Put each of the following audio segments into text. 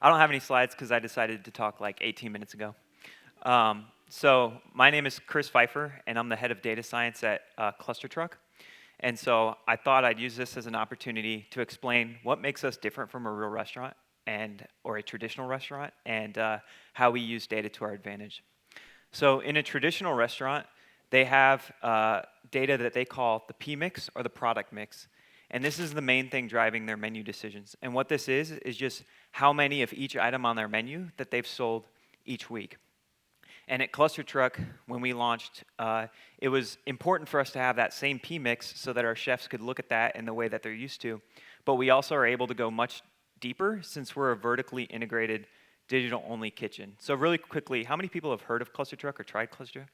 I don't have any slides because I decided to talk like 18 minutes ago. So my name is Chris Pfeiffer, and I'm the head of data science at ClusterTruck. And so I thought I'd use this as an opportunity to explain what makes us different from a real restaurant or a traditional restaurant, and how we use data to our advantage. So in a traditional restaurant, they have data that they call the P mix or the product mix. And this is the main thing driving their menu decisions. And what this is just how many of each item on their menu that they've sold each week. And at ClusterTruck, when we launched, it was important for us to have that same P mix so that our chefs could look at that in the way that they're used to. But we also are able to go much deeper since we're a vertically integrated digital-only kitchen. So really quickly, how many people have heard of ClusterTruck or tried ClusterTruck?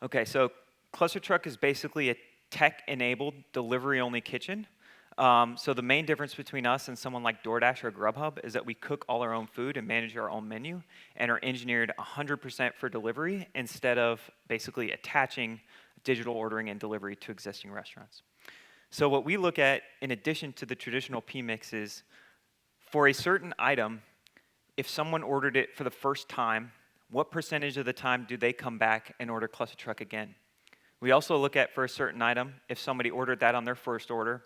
Okay, so ClusterTruck is basically a tech-enabled delivery-only kitchen. So the main difference between us and someone like DoorDash or Grubhub is that we cook all our own food and manage our own menu and are engineered 100% for delivery instead of basically attaching digital ordering and delivery to existing restaurants. So what we look at in addition to the traditional P-mix is for a certain item, if someone ordered it for the first time, what percentage of the time do they come back and order ClusterTruck again? We also look at for a certain item, if somebody ordered that on their first order,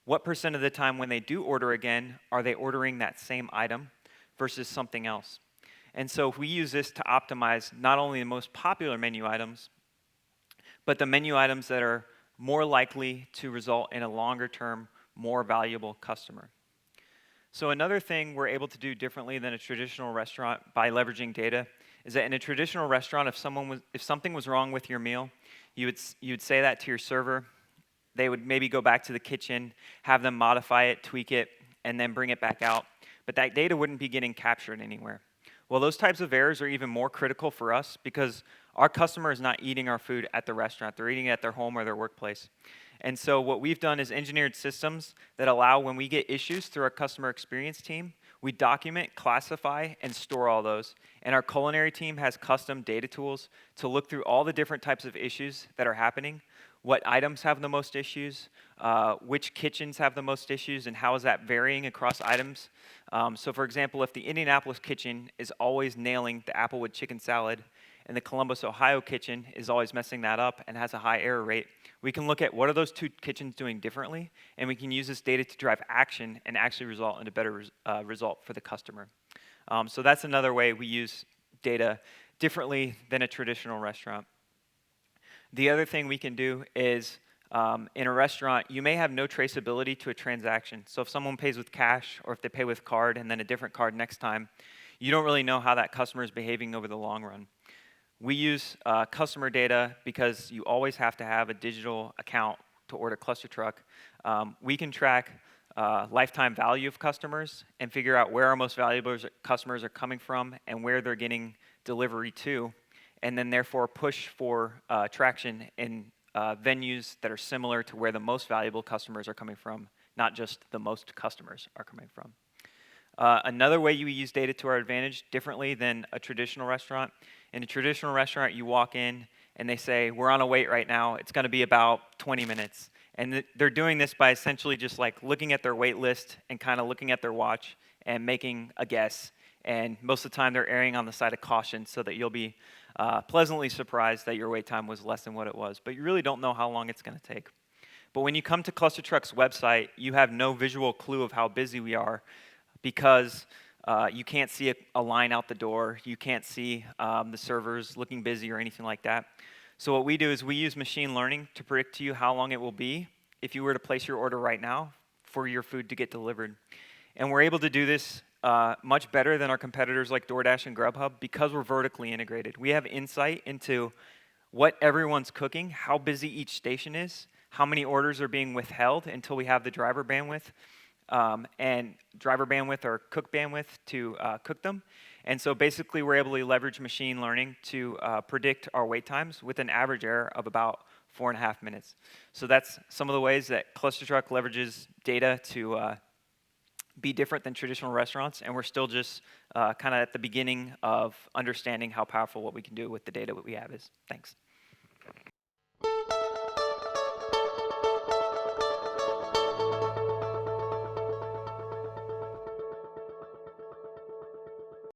what percent of the time when they do order again, are they ordering that same item versus something else? And so if we use this to optimize not only the most popular menu items, but the menu items that are more likely to result in a longer term, more valuable customer. So another thing we're able to do differently than a traditional restaurant by leveraging data is that in a traditional restaurant, if something was wrong with your meal, you would say that to your server. They would maybe go back to the kitchen, have them modify it, tweak it, and then bring it back out. But that data wouldn't be getting captured anywhere. Well, those types of errors are even more critical for us because our customer is not eating our food at the restaurant. They're eating it at their home or their workplace. And so what we've done is engineered systems that allow when we get issues through our customer experience team, we document, classify, and store all those. And our culinary team has custom data tools to look through all the different types of issues that are happening, what items have the most issues, which kitchens have the most issues, and how is that varying across items. So for example, if the Indianapolis kitchen is always nailing the Applewood chicken salad, and the Columbus, Ohio kitchen is always messing that up and has a high error rate, we can look at what are those two kitchens doing differently, and we can use this data to drive action and actually result in a better result for the customer. So that's another way we use data differently than a traditional restaurant. The other thing we can do is in a restaurant, you may have no traceability to a transaction. So if someone pays with cash or if they pay with card and then a different card next time, you don't really know how that customer is behaving over the long run. We use customer data because you always have to have a digital account to order ClusterTruck. We can track lifetime value of customers and figure out where our most valuable customers are coming from and where they're getting delivery to, and then therefore push for traction in venues that are similar to where the most valuable customers are coming from, not just the most customers are coming from. Another way you use data to our advantage differently than a traditional restaurant. In a traditional restaurant, you walk in and they say, we're on a wait right now. It's going to be about 20 minutes. And they're doing this by essentially just like looking at their wait list and kind of looking at their watch and making a guess. And most of the time, they're erring on the side of caution so that you'll be pleasantly surprised that your wait time was less than what it was. But you really don't know how long it's going to take. But when you come to ClusterTruck's website, you have no visual clue of how busy we are because you can't see a line out the door. You can't see the servers looking busy or anything like that. So what we do is we use machine learning to predict to you how long it will be if you were to place your order right now for your food to get delivered. And we're able to do this much better than our competitors like DoorDash and Grubhub because we're vertically integrated. We have insight into what everyone's cooking, how busy each station is, how many orders are being withheld until we have the driver bandwidth, or cook bandwidth to cook them. And so basically we're able to leverage machine learning to predict our wait times with an average error of about 4.5 minutes. So that's some of the ways that ClusterTruck leverages data to be different than traditional restaurants, and we're still just kind of at the beginning of understanding how powerful what we can do with the data that we have is. Thanks.